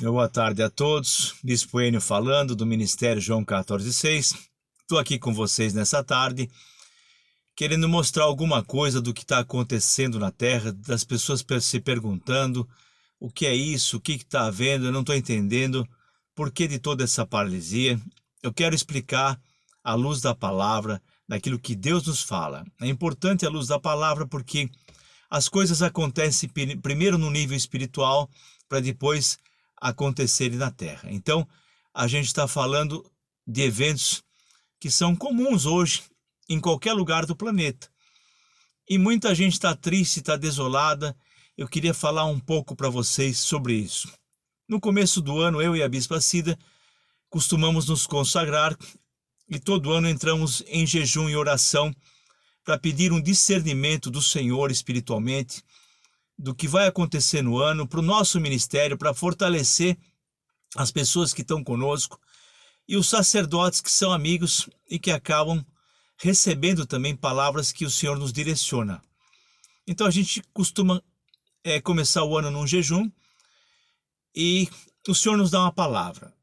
Boa tarde a todos, Bispo Enio falando do Ministério João 14,6. Estou aqui com vocês nessa tarde, querendo mostrar alguma coisa do que está acontecendo na Terra, das pessoas se perguntando o que é isso, o que está havendo, eu não estou entendendo, por que de toda essa paralisia. Eu quero explicar à luz da palavra, daquilo que Deus nos fala. É importante a luz da palavra porque as coisas acontecem primeiro no nível espiritual, para depois acontecerem na Terra. Então, a gente está falando de eventos que são comuns hoje em qualquer lugar do planeta. E muita gente está triste, está desolada. Eu queria falar um pouco para vocês sobre isso. No começo do ano, eu e a Bispa Cida costumamos nos consagrar e todo ano entramos em jejum e oração para pedir um discernimento do Senhor espiritualmente, do que vai acontecer no ano, para o nosso ministério, para fortalecer as pessoas que estão conosco e os sacerdotes que são amigos e que acabam recebendo também palavras que o Senhor nos direciona. Então a gente costuma começar o ano num jejum e o Senhor nos dá uma palavra.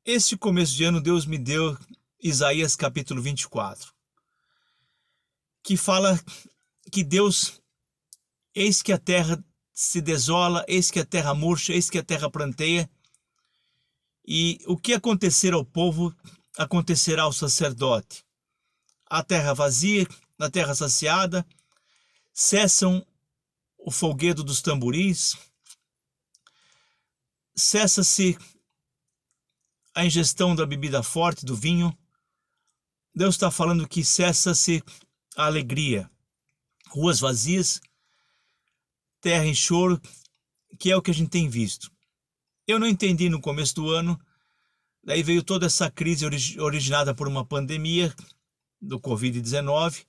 Esse começo de ano Deus me deu Isaías capítulo 24, que fala que Deus... Eis que a terra se desola, eis que a terra murcha, eis que a terra pranteia. E o que acontecer ao povo, acontecerá ao sacerdote. A terra vazia, a terra saciada, cessam o folguedo dos tamborins, cessa-se a ingestão da bebida forte, do vinho. Deus está falando que cessa-se a alegria. Ruas vazias, terra em choro, que é o que a gente tem visto. Eu não entendi no começo do ano, daí veio toda essa crise originada por uma pandemia do Covid-19,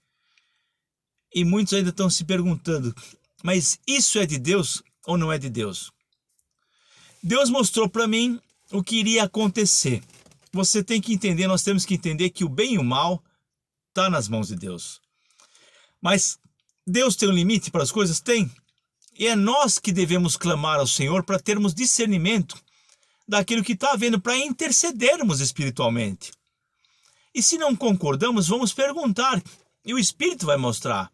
e muitos ainda estão se perguntando, mas isso é de Deus ou não é de Deus? Deus mostrou para mim o que iria acontecer. Você tem que entender, nós temos que entender que o bem e o mal está nas mãos de Deus. Mas Deus tem um limite para as coisas? Tem. E é nós que devemos clamar ao Senhor para termos discernimento daquilo que está havendo, para intercedermos espiritualmente. E se não concordamos, vamos perguntar, e o Espírito vai mostrar.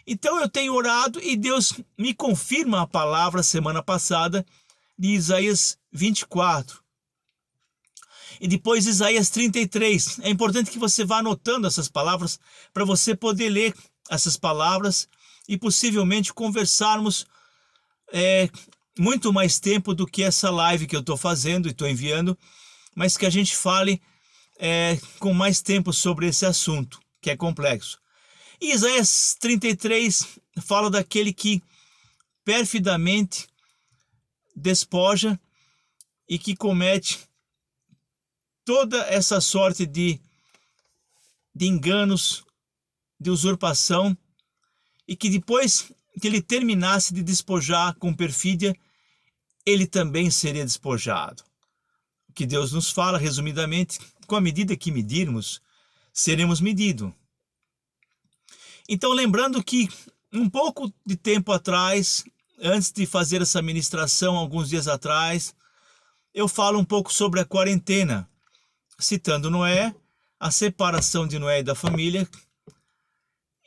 Então eu tenho orado e Deus me confirma a palavra semana passada de Isaías 24. E depois Isaías 33. É importante que você vá anotando essas palavras para você poder ler essas palavras e possivelmente conversarmos muito mais tempo do que essa live que eu estou fazendo e estou enviando, mas que a gente fale com mais tempo sobre esse assunto, que é complexo. E Isaías 33 fala daquele que perfidamente despoja e que comete toda essa sorte de enganos, de usurpação, e que depois que ele terminasse de despojar com perfídia, ele também seria despojado. O que Deus nos fala, resumidamente, com a medida que medirmos, seremos medidos. Então, lembrando que um pouco de tempo atrás, antes de fazer essa ministração, alguns dias atrás, eu falo um pouco sobre a quarentena, citando Noé, a separação de Noé e da família,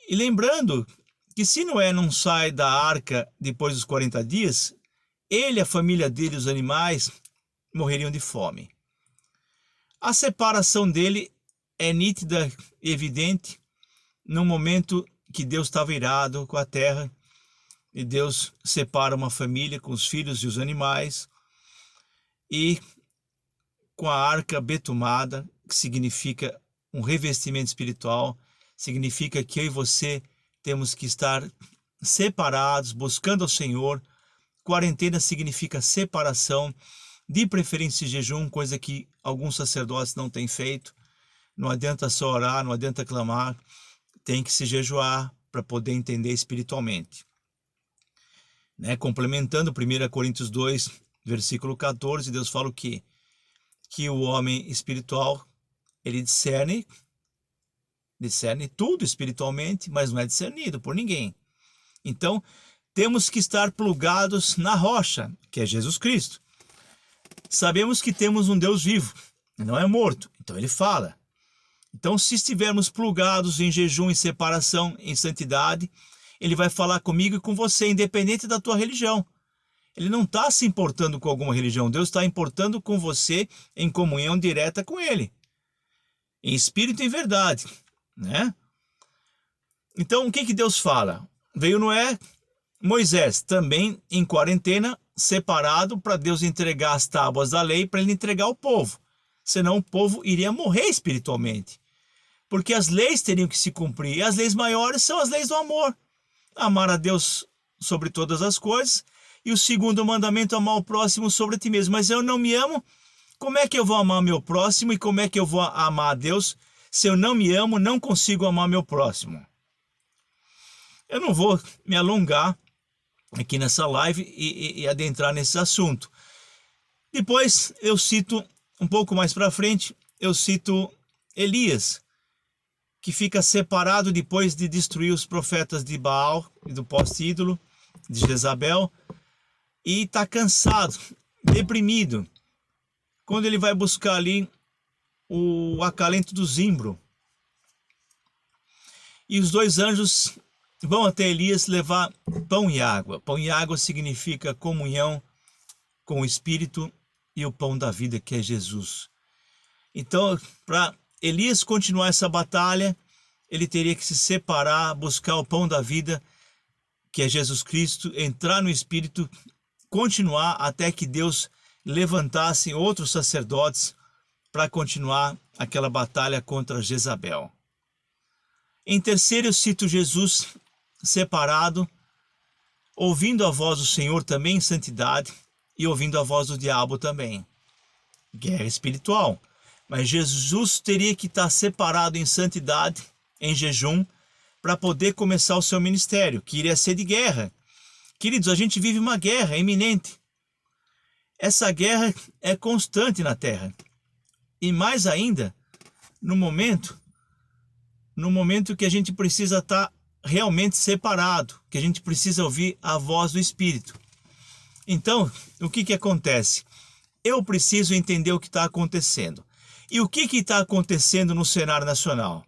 e lembrando que se Noé não sai da arca depois dos 40 dias, ele, a família dele, os animais, morreriam de fome. A separação dele é nítida e evidente no momento que Deus estava irado com a terra, e Deus separa uma família com os filhos e os animais, e com a arca betumada, que significa um revestimento espiritual, significa que eu e você temos que estar separados, buscando ao Senhor. Quarentena significa separação, de preferência jejum, coisa que alguns sacerdotes não têm feito. Não adianta só orar, não adianta clamar, tem que se jejuar para poder entender espiritualmente. Complementando 1 Coríntios 2, versículo 14, Deus fala o quê? Que o homem espiritual, ele discerne tudo espiritualmente, mas não é discernido por ninguém. Então, temos que estar plugados na rocha, que é Jesus Cristo. sabemos que temos um Deus vivo, não é morto, então ele fala. Então, se estivermos plugados em jejum, em separação, em santidade, ele vai falar comigo e com você, independente da tua religião. Ele não está se importando com alguma religião, Deus está importando com você em comunhão direta com ele, em espírito e em verdade, né? Então, o que Deus fala? Veio Noé, Moisés, também em quarentena, separado para Deus entregar as tábuas da lei, para ele entregar ao povo. Senão o povo iria morrer espiritualmente. Porque as leis teriam que se cumprir. E as leis maiores são as leis do amor. Amar a Deus sobre todas as coisas. E o segundo mandamento, amar o próximo sobre ti mesmo. Mas eu não me amo, como é que eu vou amar meu próximo? E como é que eu vou amar a Deus? Se eu não me amo, não consigo amar meu próximo. Eu não vou me alongar aqui nessa live e adentrar nesse assunto. Depois eu cito, um pouco mais para frente, eu cito Elias, que fica separado depois de destruir os profetas de Baal e do poste-ídolo, de Jezabel, e está cansado, deprimido, quando ele vai buscar ali o acalento do zimbro. E os dois anjos vão até Elias levar pão e água. Pão e água significa comunhão com o Espírito e o pão da vida, que é Jesus. Então, para Elias continuar essa batalha, ele teria que se separar, buscar o pão da vida, que é Jesus Cristo, entrar no Espírito, continuar até que Deus levantasse outros sacerdotes para continuar aquela batalha contra Jezabel. Em terceiro, eu cito Jesus separado, ouvindo a voz do Senhor também em santidade e ouvindo a voz do diabo também. Guerra espiritual. Mas Jesus teria que estar separado em santidade, em jejum, para poder começar o seu ministério, que iria ser de guerra. Queridos, a gente vive uma guerra iminente. Essa guerra é constante na terra. E mais ainda, no momento que a gente precisa estar realmente separado, que a gente precisa ouvir a voz do Espírito. Então, o que acontece? Eu preciso entender o que está acontecendo. E o que está acontecendo no cenário nacional?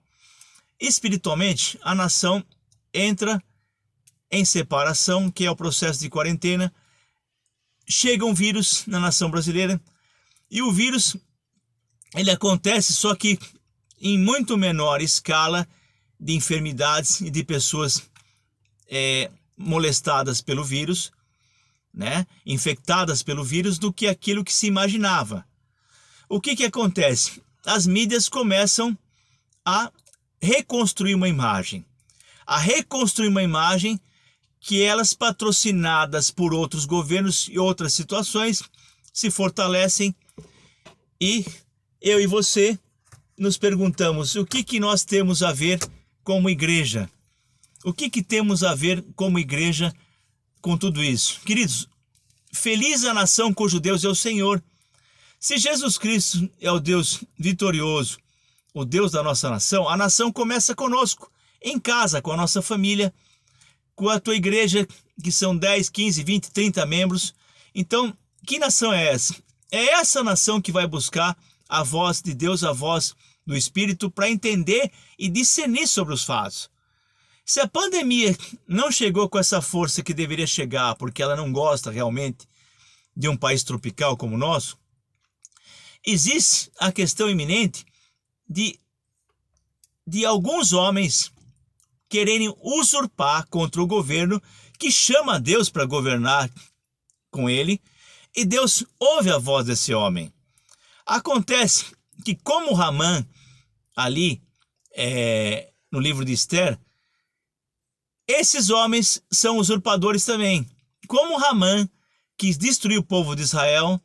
Espiritualmente, a nação entra em separação, que é o processo de quarentena. Chega um vírus na nação brasileira, e o vírus, ele acontece só que em muito menor escala de enfermidades e de pessoas molestadas pelo vírus, né, infectadas pelo vírus, do que aquilo que se imaginava. O que acontece? As mídias começam a reconstruir uma imagem. Que elas, patrocinadas por outros governos e outras situações, se fortalecem. E eu e você nos perguntamos, o que nós temos a ver como igreja? O que temos a ver como igreja com tudo isso? Queridos, feliz a nação cujo Deus é o Senhor. Se Jesus Cristo é o Deus vitorioso, o Deus da nossa nação, a nação começa conosco, em casa, com a nossa família, com a tua igreja, que são 10, 15, 20, 30 membros. Então, que nação é essa? É essa nação que vai buscar a voz de Deus, a voz do Espírito, para entender e discernir sobre os fatos. Se a pandemia não chegou com essa força que deveria chegar, porque ela não gosta realmente de um país tropical como o nosso, existe a questão iminente de alguns homens quererem usurpar contra o governo, que chama a Deus para governar com ele, e Deus ouve a voz desse homem. Acontece que, como Ramã, ali no livro de Esther, esses homens são usurpadores também. Como Ramã quis destruir o povo de Israel,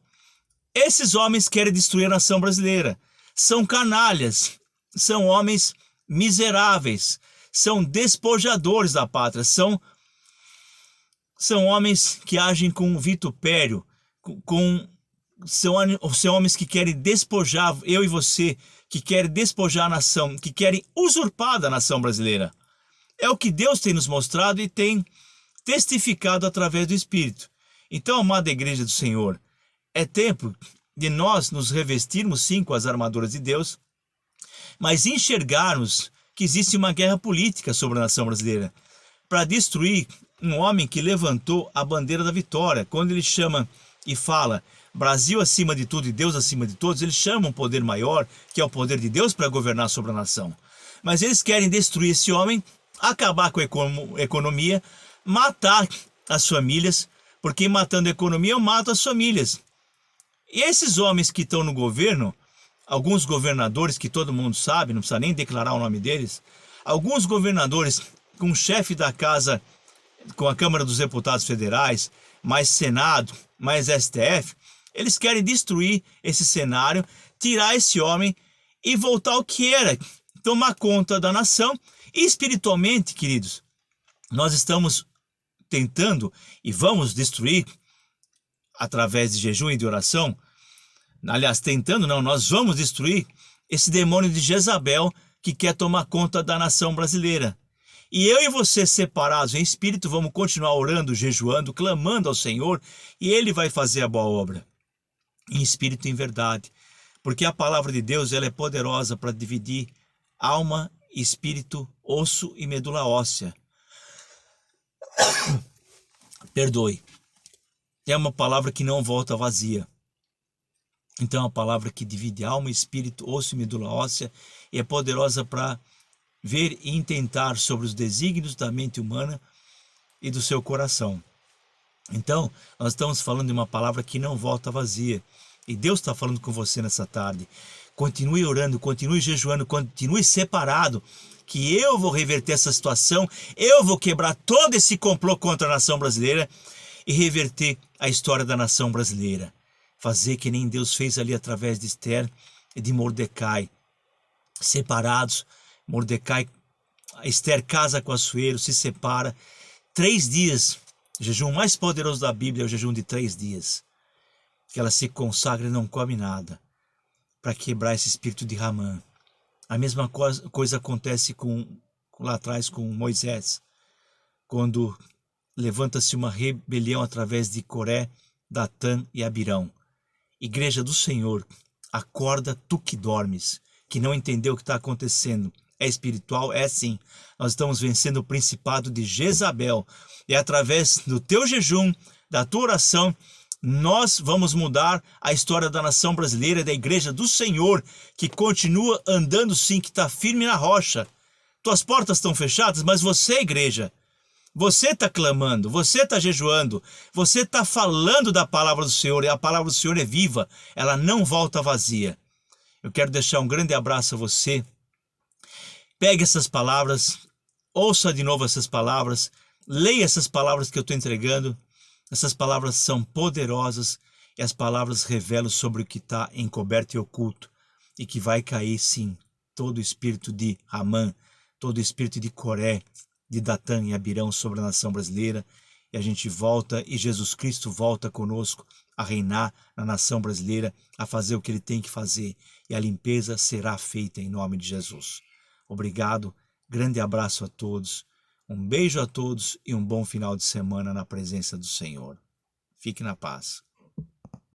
esses homens querem destruir a nação brasileira. São canalhas, são homens miseráveis, são despojadores da pátria, são homens que agem com vitupério, são homens que querem despojar, eu e você, que querem despojar a nação, que querem usurpar da nação brasileira. É o que Deus tem nos mostrado e tem testificado através do Espírito. Então, amada igreja do Senhor, é tempo de nós nos revestirmos sim com as armaduras de Deus, mas enxergarmos que existe uma guerra política sobre a nação brasileira para destruir um homem que levantou a bandeira da vitória. Quando ele chama e fala Brasil acima de tudo e Deus acima de todos, ele chama um poder maior, que é o poder de Deus, para governar sobre a nação. Mas eles querem destruir esse homem, acabar com a economia, matar as famílias, porque matando a economia eu mato as famílias. E esses homens que estão no governo, alguns governadores que todo mundo sabe, não precisa nem declarar o nome deles, alguns governadores com o chefe da casa, com a Câmara dos Deputados Federais, mais Senado, mais STF, eles querem destruir esse cenário, tirar esse homem e voltar ao que era, tomar conta da nação. E espiritualmente, queridos, nós estamos tentando e vamos destruir através de jejum e de oração. Aliás, tentando não, nós vamos destruir esse demônio de Jezabel que quer tomar conta da nação brasileira. E eu e você, separados em espírito, vamos continuar orando, jejuando, clamando ao Senhor, e Ele vai fazer a boa obra, em espírito e em verdade. Porque a palavra de Deus, ela é poderosa para dividir alma, espírito, osso e medula óssea. Perdoe. É uma palavra que não volta vazia. Então é uma palavra que divide alma, espírito, osso e medula óssea, e é poderosa para ver e intentar sobre os desígnios da mente humana e do seu coração. Então, nós estamos falando de uma palavra que não volta vazia. E Deus está falando com você nessa tarde. Continue orando, continue jejuando, continue separado, que eu vou reverter essa situação, eu vou quebrar todo esse complô contra a nação brasileira e reverter a história da nação brasileira. Fazer que nem Deus fez ali através de Esther e de Mordecai. Separados, Esther casa com Assuero, se separa. 3 dias, o jejum mais poderoso da Bíblia é o jejum de 3 dias. Que ela se consagra e não come nada, para quebrar esse espírito de Ramã. A mesma coisa acontece lá atrás com Moisés, quando levanta-se uma rebelião através de Coré, Datã e Abirão. Igreja do Senhor, acorda tu que dormes, que não entendeu o que está acontecendo. É espiritual? É sim. Nós estamos vencendo o principado de Jezabel. E através do teu jejum, da tua oração, nós vamos mudar a história da nação brasileira, da Igreja do Senhor, que continua andando sim, que está firme na rocha. Tuas portas estão fechadas, mas você, igreja, você está clamando, você está jejuando, você está falando da palavra do Senhor, e a palavra do Senhor é viva, ela não volta vazia. Eu quero deixar um grande abraço a você. Pegue essas palavras, ouça de novo essas palavras, leia essas palavras que eu estou entregando. Essas palavras são poderosas e as palavras revelam sobre o que está encoberto e oculto, e que vai cair sim todo o espírito de Ramã, todo o espírito de Coré, de Datã e Abirão sobre a nação brasileira, e a gente volta, e Jesus Cristo volta conosco a reinar na nação brasileira, a fazer o que ele tem que fazer, e a limpeza será feita em nome de Jesus. Obrigado, grande abraço a todos, um beijo a todos e um bom final de semana na presença do Senhor. Fique na paz.